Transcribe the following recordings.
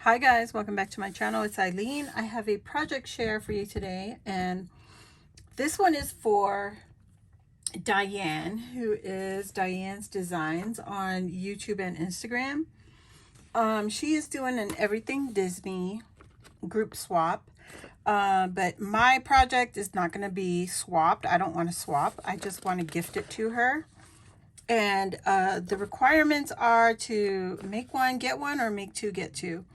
Hi guys, welcome back to my channel. It's Eileen. I have a project share for you today, and this one is for Diane, who is Diane's Designs on YouTube and Instagram. She is doing an Everything Disney group swap, but my project is not going to be swapped. I don't want to swap. I just want to gift it to her. And the requirements are to make one, get one, or make two, get two.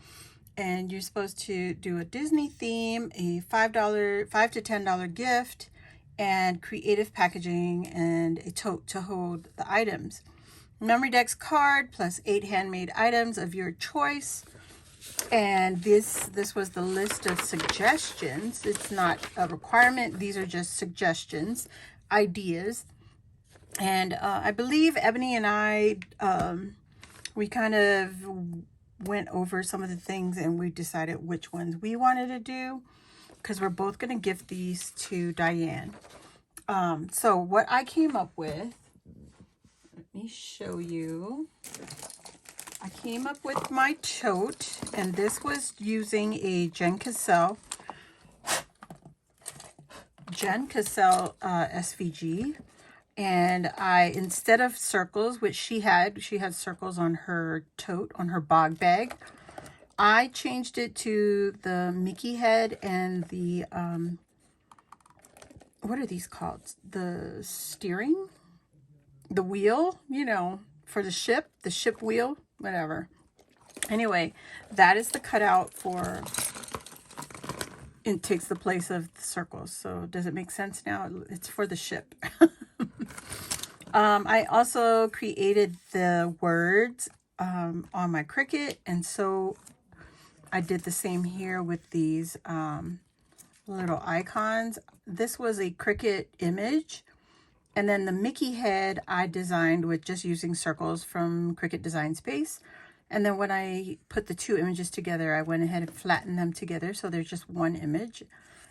And you're supposed to do a Disney theme, a $5 to $10 gift, and creative packaging, and a tote to hold the items. Memory Dex card plus 8 handmade items of your choice. And this was the list of suggestions. It's not a requirement. These are just suggestions, ideas. And I believe Ebony and I, we kind of went over some of the things and we decided which ones we wanted to do, because we're both going to gift these to Diane. So what I came up with, let me show you. I came up with my tote, and this was using a Jen Cassell SVG. And I, instead of circles, which she had circles on her tote, on her bog bag, I changed it to the Mickey head and the, what are these called? The steering? The wheel, you know, for the ship wheel, whatever. Anyway, that is the cutout for, it takes the place of the circles. So does it make sense now? It's for the ship. I also created the words on my Cricut, and so I did the same here with these little icons. This was a Cricut image, and then the Mickey head I designed with just using circles from Cricut Design Space. And then when I put the two images together, I went ahead and flattened them together so they're just one image.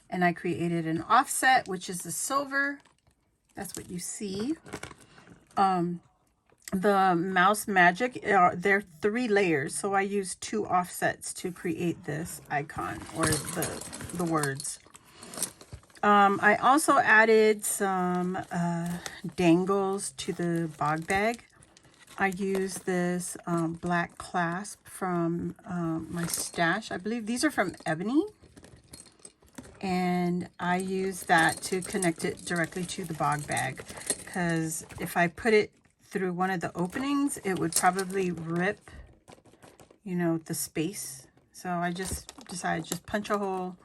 And I created an offset, which is the silver. That's what you see. The Mouse Magic, they're 3 layers, so I used 2 offsets to create this icon, or the words. I also added some dangles to the bog bag. I used this black clasp from my stash. I believe these are from Ebony, and I used that to connect it directly to the bog bag, because if I put it through one of the openings, it would probably rip, you know, the space. So I just decided just punch a hole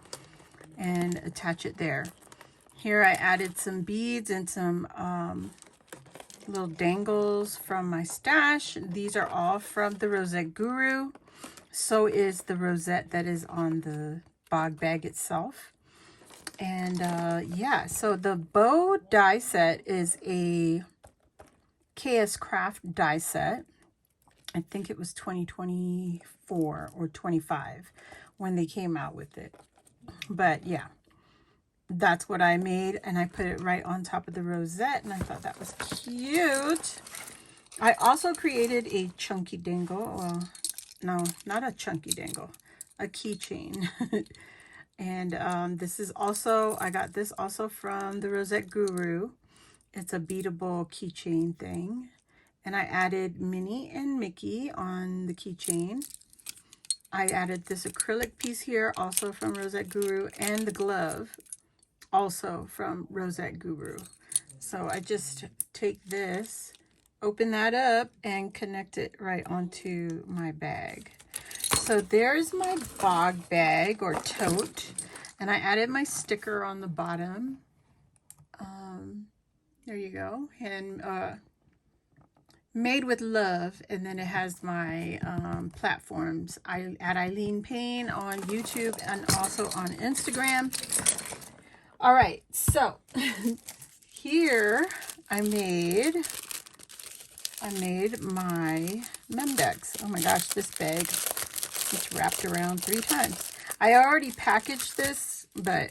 and attach it there. Here I added some beads and some little dangles from my stash. These are all from the Rosette Guru. So is the rosette that is on the bog bag itself. And yeah, so the bow die set is a KS Craft die set. I think it was 2024 or 25 when they came out with it. But yeah, that's what I made, and I put it right on top of the rosette, and I thought that was cute. I also created a chunky dangle. Well, no, not a chunky dangle, a keychain. And this is also, I got this also from the Rosette Guru. It's a beadable keychain thing. And I added Minnie and Mickey on the keychain. I added this acrylic piece here, also from Rosette Guru, and the glove, also from Rosette Guru. So I just take this, open that up, and connect it right onto my bag. So there's my bog bag or tote. And I added my sticker on the bottom. There you go. And made with love. And then it has my platforms. I at Eileen Payne on YouTube and also on Instagram. All right, so here I made my Memdex. Oh my gosh, this bag, it's wrapped around 3 times. I already packaged this, but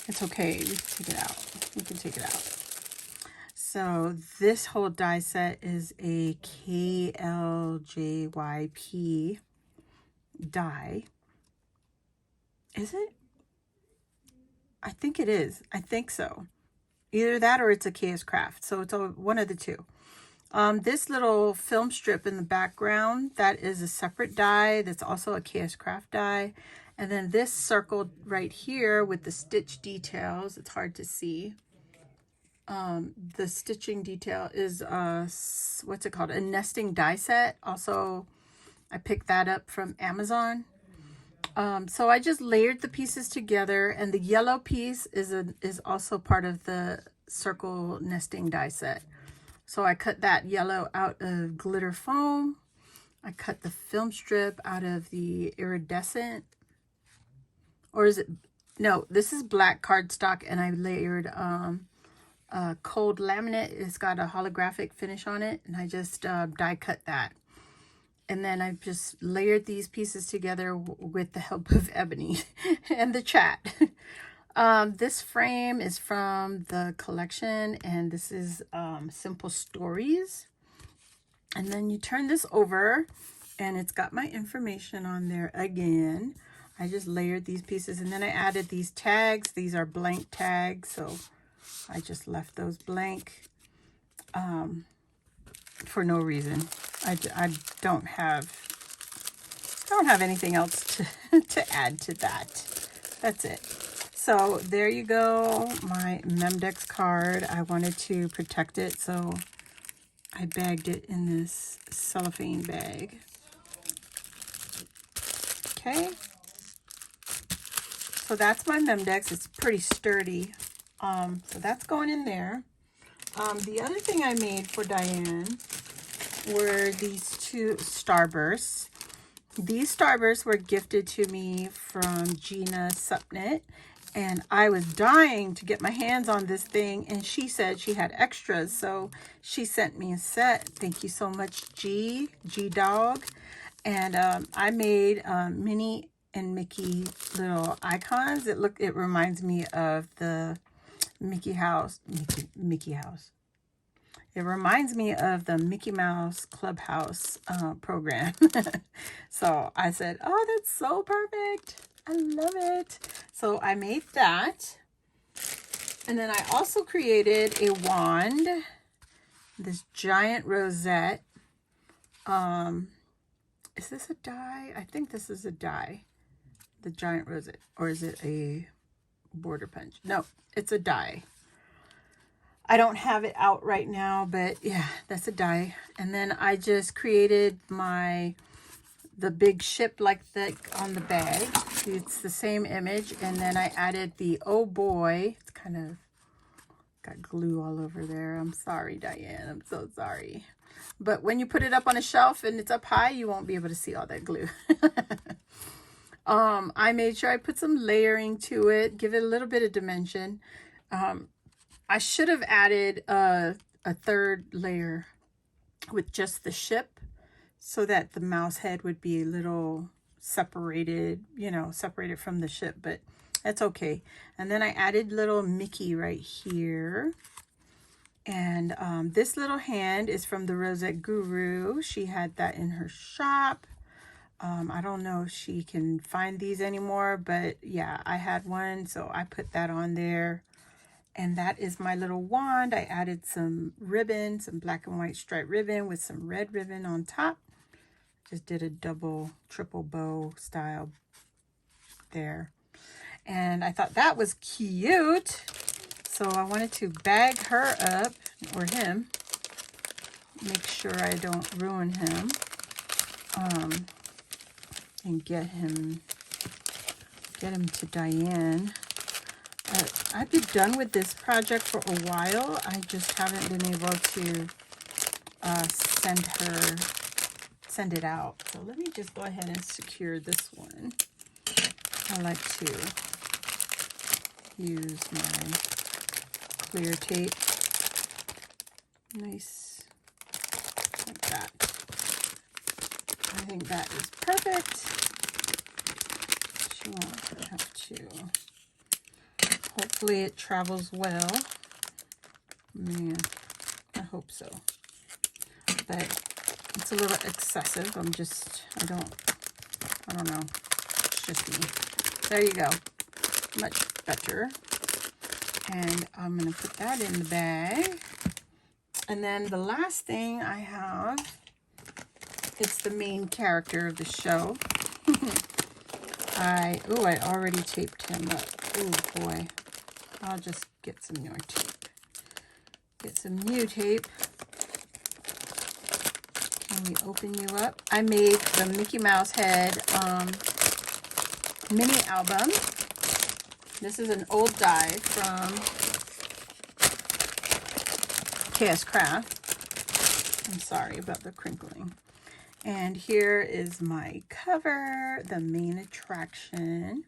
it's okay. We can take it out. We can take it out. So this whole die set is a KLJYP die. Is it? I think it is. I think so. Either that or it's a KS Craft. So it's one of the two. This little film strip in the background, that is a separate die. That's also a KS Craft die. And then this circle right here with the stitch details, it's hard to see. The stitching detail is, what's it called? A nesting die set. Also, I picked that up from Amazon. So I just layered the pieces together, and the yellow piece is also part of the circle nesting die set. So I cut that yellow out of glitter foam. I cut the film strip out of the iridescent, or is it, no, this is black cardstock, and I layered cold laminate. It's got a holographic finish on it, and I just die cut that. And then I've just layered these pieces together with the help of Ebony and the chat. This frame is from the collection, and this is Simple Stories. And then you turn this over, and it's got my information on there again. I just layered these pieces, and then I added these tags. These are blank tags, so I just left those blank for no reason. I don't have anything else to add to that. That's it. So there you go, my Memdex card. I wanted to protect it, so I bagged it in this cellophane bag. Okay. So that's my Memdex. It's pretty sturdy. So that's going in there. The other thing I made for Diane were these two Starbursts. These Starbursts were gifted to me from Gina Supnett, and I was dying to get my hands on this thing, and she said she had extras, so she sent me a set. Thank you so much, G Dog. And I made Minnie and Mickey little icons. It reminds me of the Mickey House. It reminds me of the Mickey Mouse Clubhouse program. So I said, oh, that's so perfect. I love it. So I made that. And then I also created a wand, this giant rosette. Is this a die? I think this is a die. The giant rosette. Or is it a border punch? No, it's a die. I don't have it out right now, but yeah, that's a die. And then I just created the big ship like that on the bag. It's the same image. And then I added the oh boy. It's kind of got glue all over there. I'm sorry, Diane. I'm so sorry. But when you put it up on a shelf and it's up high, you won't be able to see all that glue. I made sure I put some layering to it, give it a little bit of dimension. I should have added a third layer with just the ship so that the mouse head would be a little separated, separated from the ship, but that's okay. And then I added little Mickey right here. And this little hand is from the Rosette Guru. She had that in her shop. I don't know if she can find these anymore, but yeah, I had one, so I put that on there. And that is my little wand. I added some ribbon, some black and white striped ribbon with some red ribbon on top. Just did a double, triple bow style there. And I thought that was cute. So I wanted to bag her up, or him. Make sure I don't ruin him. And get him to Diane. I've been done with this project for a while. I just haven't been able to send it out. So let me just go ahead and secure this one. I like to use my clear tape. Nice, like that. I think that is perfect. She won't have to. Hopefully it travels well. Man, I hope so. But it's a little excessive. I don't I don't know. It's just me. There you go. Much better. And I'm going to put that in the bag. And then the last thing I have, it's the main character of the show. I already taped him up. Oh boy. I'll just get some more tape. Get some new tape. Can we open you up? I made the Mickey Mouse head mini album. This is an old die from KS Craft. I'm sorry about the crinkling. And here is my cover, the main attraction.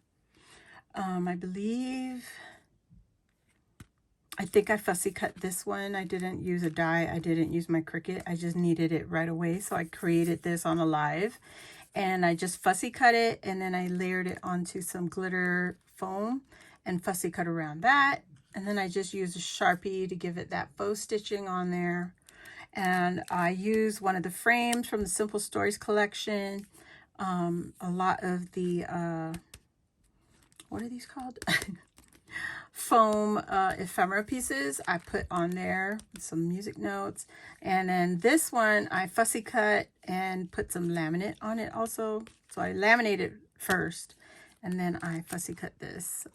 I think I fussy cut this one. I didn't use a die. I didn't use my Cricut. I just needed it right away. So I created this on a live. And I just fussy cut it. And then I layered it onto some glitter foam and fussy cut around that. And then I just used a Sharpie to give it that faux stitching on there. And I used one of the frames from the Simple Stories collection. A lot of the, what are these called? Foam ephemera pieces I put on there, some music notes. And then this one I fussy cut and put some laminate on it also. So I laminated first and then I fussy cut this. So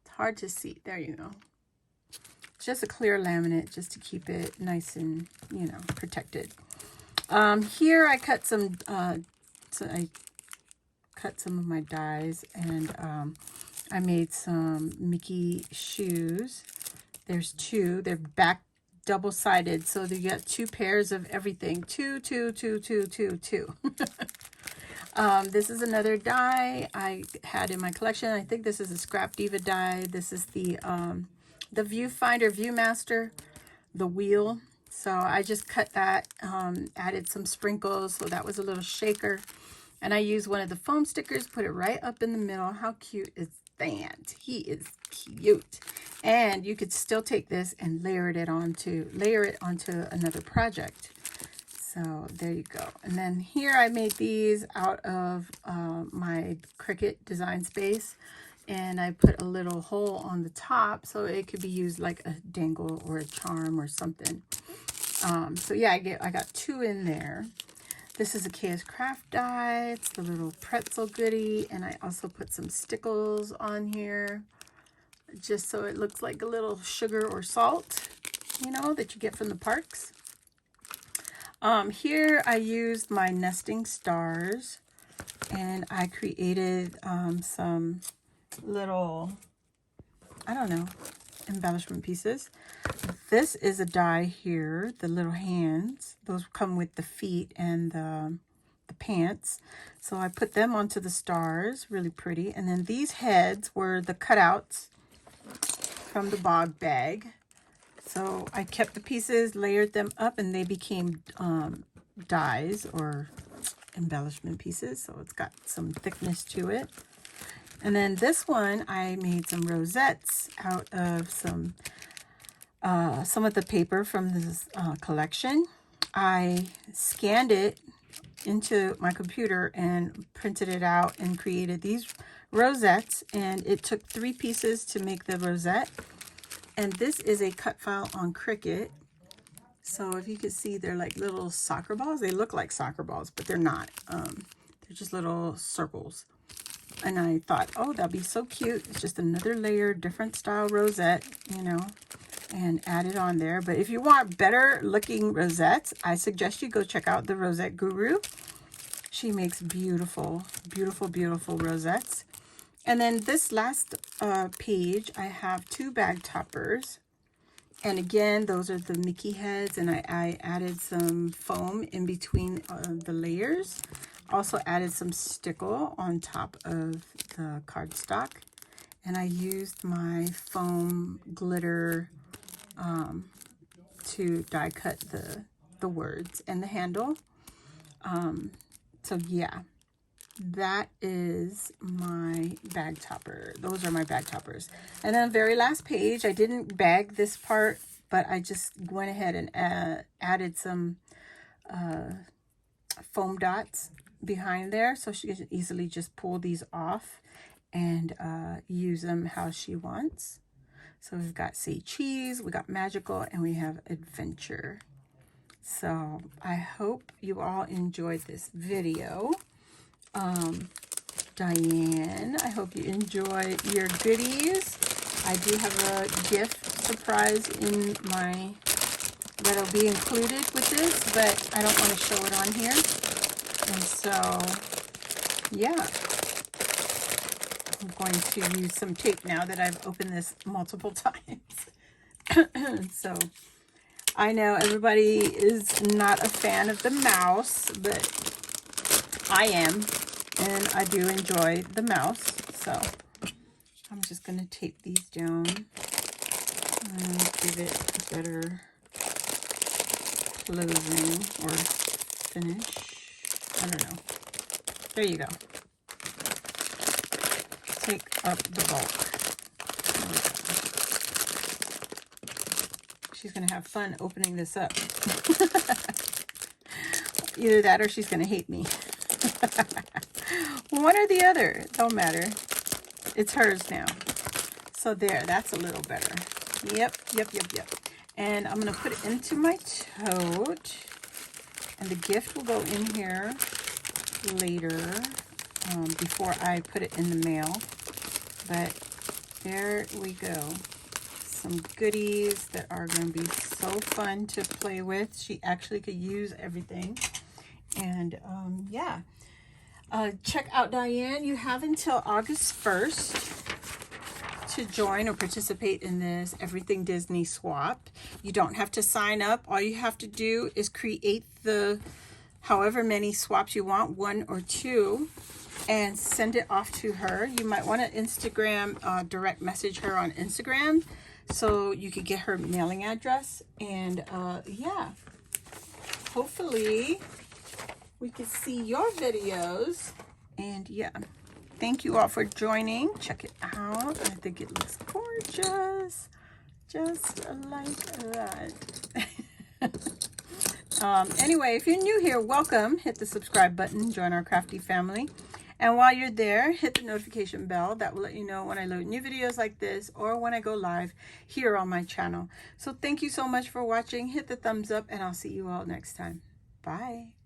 it's hard to see. There you go. Just a clear laminate just to keep it nice and, you know, protected. Here I cut some, I cut some of my dies, and I made some Mickey shoes. There's two. They're back double-sided, so you get two pairs of everything. Two. This is another die I had in my collection. I think this is a Scrap Diva die. This is the Viewfinder Viewmaster, the wheel. So I just cut that, added some sprinkles, so that was a little shaker. And I used one of the foam stickers, put it right up in the middle. How cute is that? He is cute. And you could still take this and layer it onto another project. So there you go. And then here I made these out of my Cricut design space. And I put a little hole on the top so it could be used like a dangle or a charm or something. So yeah, I got two in there. This is a KS Craft die. It's the little pretzel goodie. And I also put some stickles on here just so it looks like a little sugar or salt, you know, that you get from the parks. Here I used my nesting stars and I created some little, I don't know, embellishment pieces. This is a die here, the little hands. Those come with the feet and the pants. So I put them onto the stars, really pretty. And then these heads were the cutouts from the bog bag. So I kept the pieces, layered them up, and they became dies or embellishment pieces. So it's got some thickness to it. And then this one, I made some rosettes out of some of the paper from this collection. I scanned it into my computer and printed it out and created these rosettes. And it took 3 pieces to make the rosette. And this is a cut file on Cricut. So if you can see, they're like little soccer balls. They look like soccer balls, but they're not. They're just little circles. And I thought, oh, that'd be so cute. It's just another layer, different style rosette, you know, and add it on there. But if you want better looking rosettes, I suggest you go check out the Rosette Guru. She makes beautiful, beautiful, beautiful rosettes. And then this last page, I have 2 bag toppers. And again, those are the Mickey heads. And I added some foam in between the layers. Also added some stickle on top of the cardstock. And I used my foam glitter to die cut the words and the handle. So yeah, that is my bag topper. Those are my bag toppers. And then the very last page, I didn't bag this part, but I just went ahead and added some foam dots behind there, so she can easily just pull these off and use them how she wants. So we've got Say Cheese, we got Magical, and we have Adventure. So I hope you all enjoyed this video. Diane, I hope you enjoy your goodies. I do have a gift surprise in my, that'll be included with this, but I don't want to show it on here. And so, yeah, I'm going to use some tape now that I've opened this multiple times. So, I know everybody is not a fan of the mouse, but I am, and I do enjoy the mouse. So, I'm just going to tape these down and give it a better closing or finish. I don't know. There you go. Take up the bulk. She's going to have fun opening this up. Either that or she's going to hate me. One or the other. Don't matter. It's hers now. So there, that's a little better. Yep. And I'm going to put it into my tote. And the gift will go in here later, before I put it in the mail. But there we go. Some goodies that are going to be so fun to play with. She actually could use everything. And yeah. Check out Diane. You have until August 1st to join or participate in this Everything Disney swap. You don't have to sign up. All you have to do is create the however many swaps you want, 1 or 2, and send it off to her. You might want to Instagram, direct message her on Instagram so you could get her mailing address. And yeah, hopefully we can see your videos. And yeah, thank you all for joining. Check it out. I think it looks gorgeous, just like that. Anyway, if you're new here, welcome. Hit the subscribe button, join our crafty family. And while you're there, hit the notification bell. That will let you know when I load new videos like this or when I go live here on my channel. So thank you so much for watching. Hit the thumbs up and I'll see you all next time. Bye.